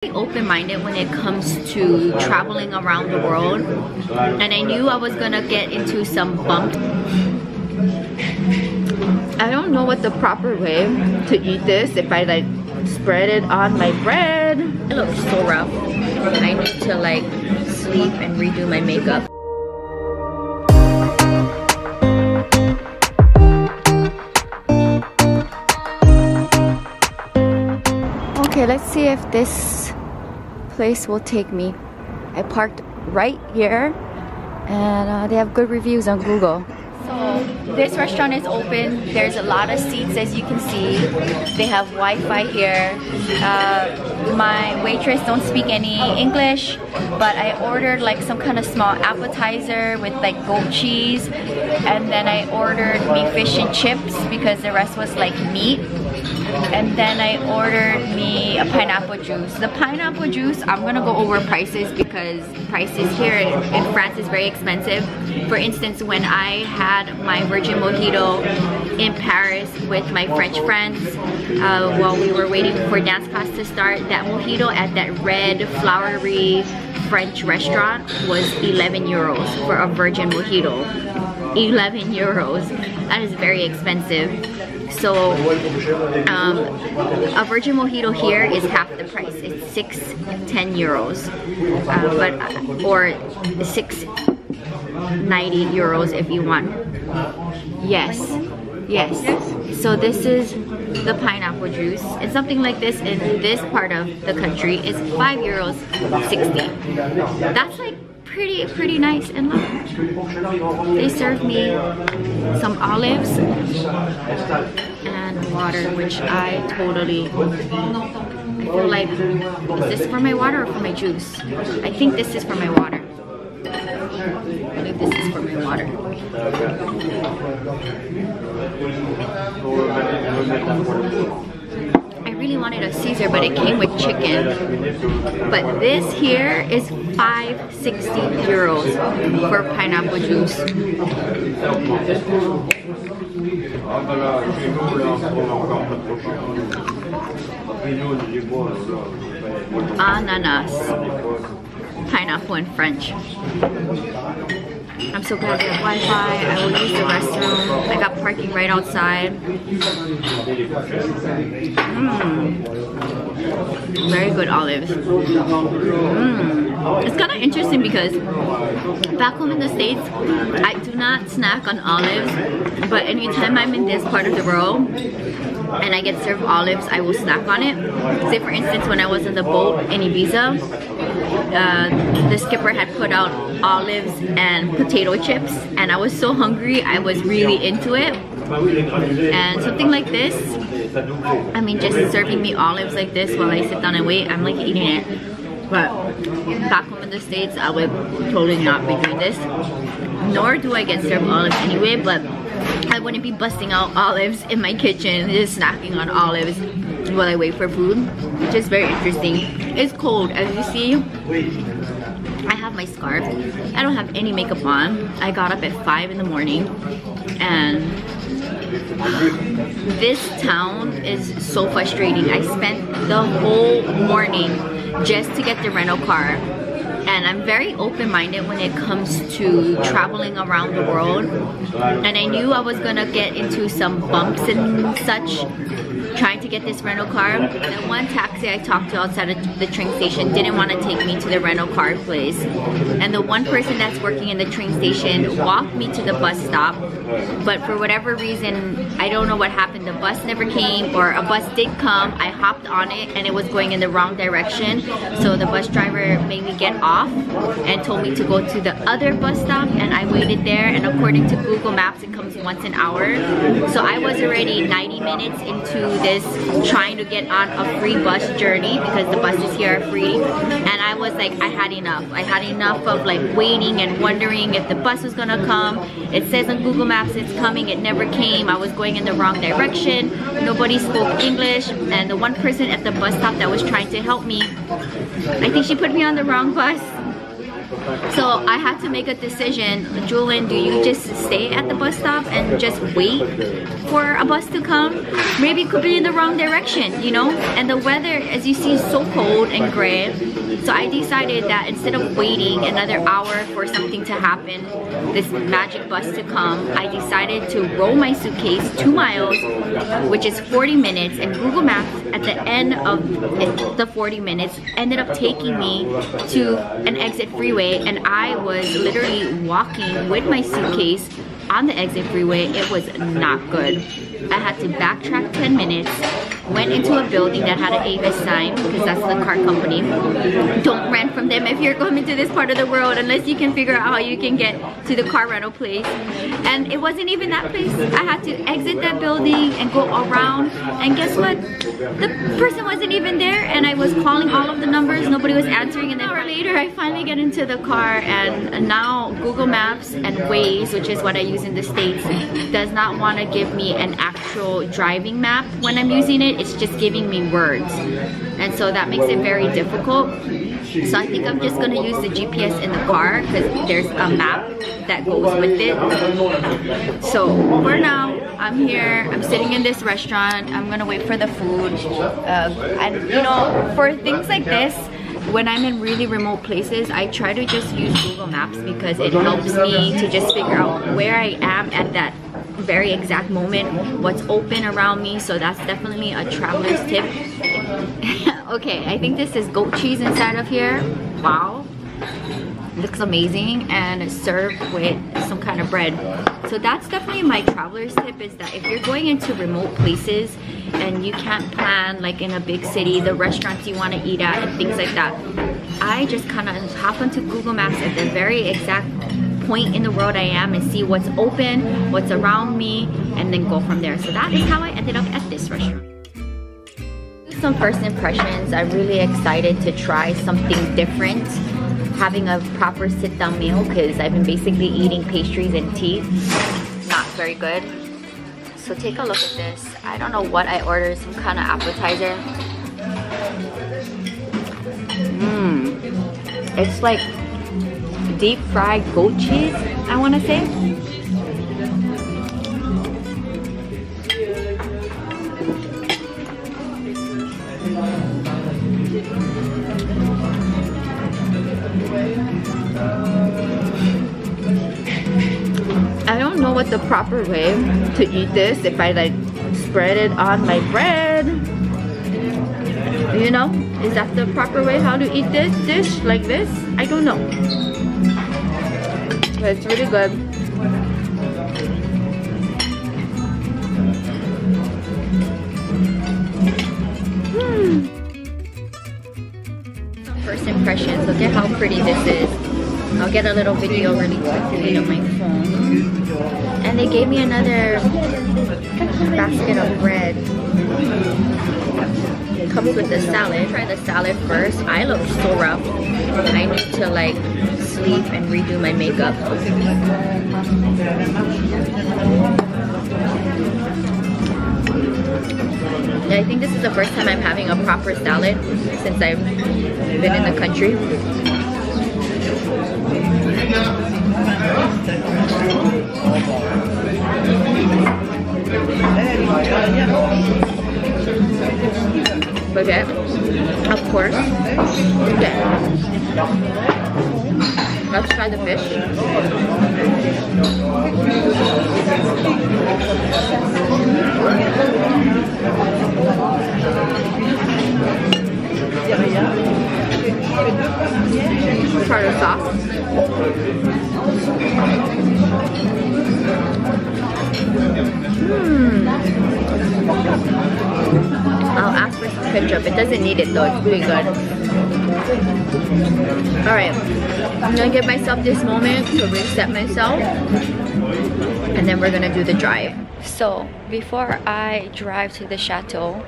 Open-minded when it comes to traveling around the world, and I knew I was gonna get into some bumps. I don't know what the proper way to eat this, if I like spread it on my bread. It looks so rough. I need to like sleep and redo my makeup. Okay, let's see if this place will take me. I parked right here and they have good reviews on Google. So this restaurant is open. There's a lot of seats, as you can see. They have Wi-Fi here. My waitress don't speak any English, but I ordered like some kind of small appetizer with like goat cheese, and then I ordered me fish and chips because the rest was like meat. And then I ordered me a pineapple juice. The pineapple juice, I'm gonna go over prices because prices here in France is very expensive. For instance, when I had my virgin mojito in Paris with my French friends, while we were waiting for dance class to start, that mojito at that red flowery French restaurant was 11 euros for a virgin mojito. 11 euros. That is very expensive. So a virgin mojito here is half the price. It's 6-10 euros, or 6.90 euros if you want. Yes. So this is the pineapple juice. And something like this in this part of the country is 5 euros 60. That's like pretty nice and low. They served me some olives and water, which I feel like, is this for my water or for my juice? I think this is for my water. I believe this is for my water. I really wanted a Caesar, but it came with chicken. But this here is 5.60 euros for pineapple juice. Ananas. Pineapple in French. I'm so glad they have Wi-Fi. I will use the restroom. I got parking right outside. Very good olives. It's kind of interesting because back home in the States, I do not snack on olives, but anytime I'm in this part of the world and I get served olives, I will snack on it. Say for instance, when I was in the boat in Ibiza, the skipper had put out olives and potato chips, and I was so hungry, I was really into it. And something like this, I mean, just serving me olives like this while I sit down and wait, I'm like eating it. But back home in the States, I would totally not be doing this. Nor do I get served olives anyway, but I wouldn't be busting out olives in my kitchen, just snacking on olives while I wait for food, which is very interesting. It's cold, as you see. I have my scarf. I don't have any makeup on. I got up at 5 in the morning, and this town is so frustrating. I spent the whole morning just to get the rental car. And I'm very open-minded when it comes to traveling around the world. And I knew I was gonna get into some bumps and such trying to get this rental car. The one taxi I talked to outside of the train station didn't want to take me to the rental car place. And the one person that's working in the train station walked me to the bus stop. But for whatever reason, I don't know what happened. The bus never came, or a bus did come. I hopped on it and it was going in the wrong direction. So the bus driver made me get off and told me to go to the other bus stop, and I waited there, and according to Google Maps it comes once an hour. So I was already 90 minutes into this trying to get on a free bus journey because the buses here are free, and I was like, I had enough. I had enough of like waiting and wondering if the bus was gonna come. It says on Google Maps it's coming, it never came. I was going in the wrong direction. Nobody spoke English, and the one person at the bus stop that was trying to help me, I think she put me on the wrong bus. So I had to make a decision. Jewelyn, do you just stay at the bus stop and just wait for a bus to come? Maybe it could be in the wrong direction, you know? And the weather, as you see, is so cold and gray. So I decided that instead of waiting another hour for something to happen, this magic bus to come, I decided to roll my suitcase 2 miles, which is 40 minutes, and Google Maps at the end of the 40 minutes ended up taking me to an exit freeway, and I was literally walking with my suitcase on the exit freeway. It was not good. I had to backtrack 10 minutes, went into a building that had an Avis sign, because that's the car company. Don't rent from them if you're coming to this part of the world, unless you can figure out how you can get to the car rental place. And it wasn't even that place. I had to exit that building and go around, and guess what? The person wasn't even there, and I was calling all of the numbers, nobody was answering, and then an hour later I finally get into the car, and now Google Maps and Waze, which is what I use in the States, does not want to give me an actual driving map when I'm using it. It's just giving me words, and so that makes it very difficult. So I think I'm just going to use the GPS in the car, because there's a map that goes with it. So for now, I'm here, I'm sitting in this restaurant, I'm going to wait for the food. And you know, for things like this, when I'm in really remote places, I try to just use Google Maps, because it helps me to just figure out where I am at that very exact moment, what's open around me. So that's definitely a traveler's tip. Okay, I think this is goat cheese inside of here. Wow, looks amazing, and it's served with some kind of bread. So that's definitely my traveler's tip, is that if you're going into remote places and you can't plan, like in a big city, the restaurants you want to eat at and things like that, I just kind of hop onto Google Maps at the very exact point in the world I am and see what's open, what's around me, and then go from there. So that is how I ended up at this restaurant. Some first impressions. I'm really excited to try something different, having a proper sit-down meal, because I've been basically eating pastries and tea. Not very good. So take a look at this. I don't know what I ordered, some kind of appetizer. It's like deep fried goat cheese, I want to say. I don't know what the proper way to eat this, if I like spread it on my bread, you know, is that the proper way how to eat this dish, like this? I don't know, but it's really good. First impressions, look at how pretty this is. I'll get a little video really quickly on my phone. And they gave me another basket of bread. It comes with the salad. Try the salad first. I look so rough. I need to like sleep and redo my makeup. I think this is the first time I'm having a proper salad since I've been in the country. Okay, of course. Okay, let's try the fish. Try the sauce. I'll ask for some ketchup. It doesn't need it though, it's really good. Alright, I'm gonna give myself this moment to reset myself, and then we're gonna do the drive. So before I drive to the chateau,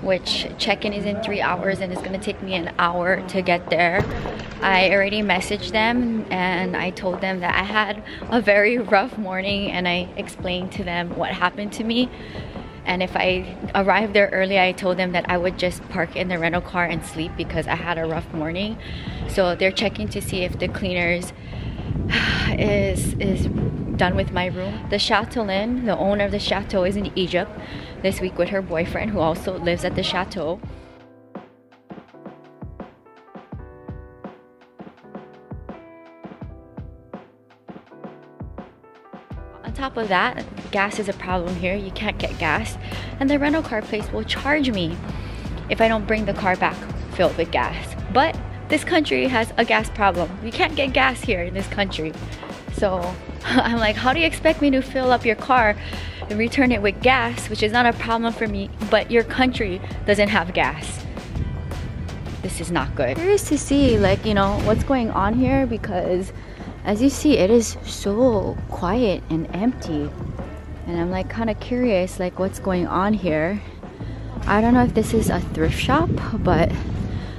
which check-in is in 3 hours and it's gonna take me an hour to get there, I already messaged them and I told them that I had a very rough morning, and I explained to them what happened to me. and if I arrived there early, I told them that I would just park in the rental car and sleep because I had a rough morning. So they're checking to see if the cleaners is done with my room. The Chateauroux, the owner of the chateau, is in Egypt this week with her boyfriend, who also lives at the chateau. On top of that, gas is a problem here. You can't get gas, and the rental car place will charge me if I don't bring the car back filled with gas. But this country has a gas problem. You can't get gas here in this country. So I'm like, how do you expect me to fill up your car and return it with gas, which is not a problem for me, but your country doesn't have gas? This is not good. Curious to see, like, you know, what's going on here, because as you see, it is so quiet and empty. And I'm like kind of curious, like, what's going on here. I don't know if this is a thrift shop, but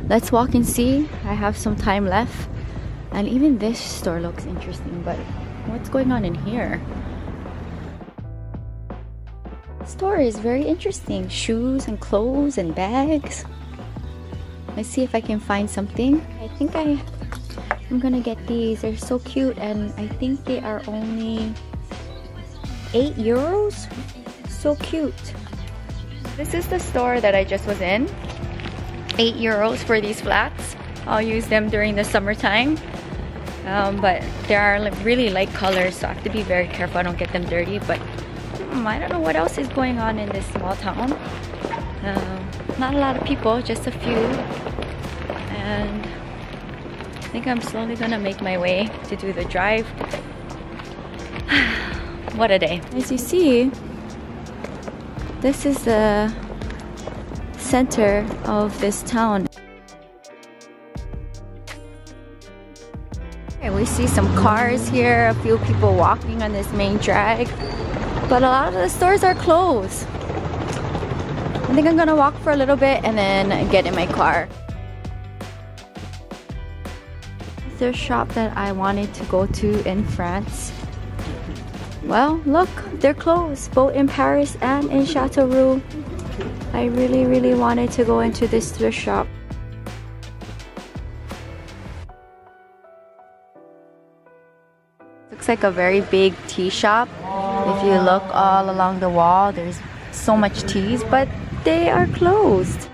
let's walk and see. I have some time left. And even this store looks interesting, but what's going on in here? The store is very interesting. Shoes and clothes and bags. Let's see if I can find something. I think I'm gonna get these. They're so cute, and I think they are only 8 euros. So cute. This is the store that I just was in. 8 euros for these flats. I'll use them during the summertime. But they are really light colors, so I have to be very careful I don't get them dirty. But I don't know what else is going on in this small town. Not a lot of people, just a few. And I think I'm slowly gonna make my way to do the drive. What a day. As you see, this is the center of this town. And we see some cars here, a few people walking on this main drag, but a lot of the stores are closed. I think I'm gonna walk for a little bit and then get in my car. The shop that I wanted to go to in France, well, look, they're closed, both in Paris and in Chateauroux. I really wanted to go into this thrift shop. Looks like a very big tea shop. If you look all along the wall, there's so much teas, but they are closed.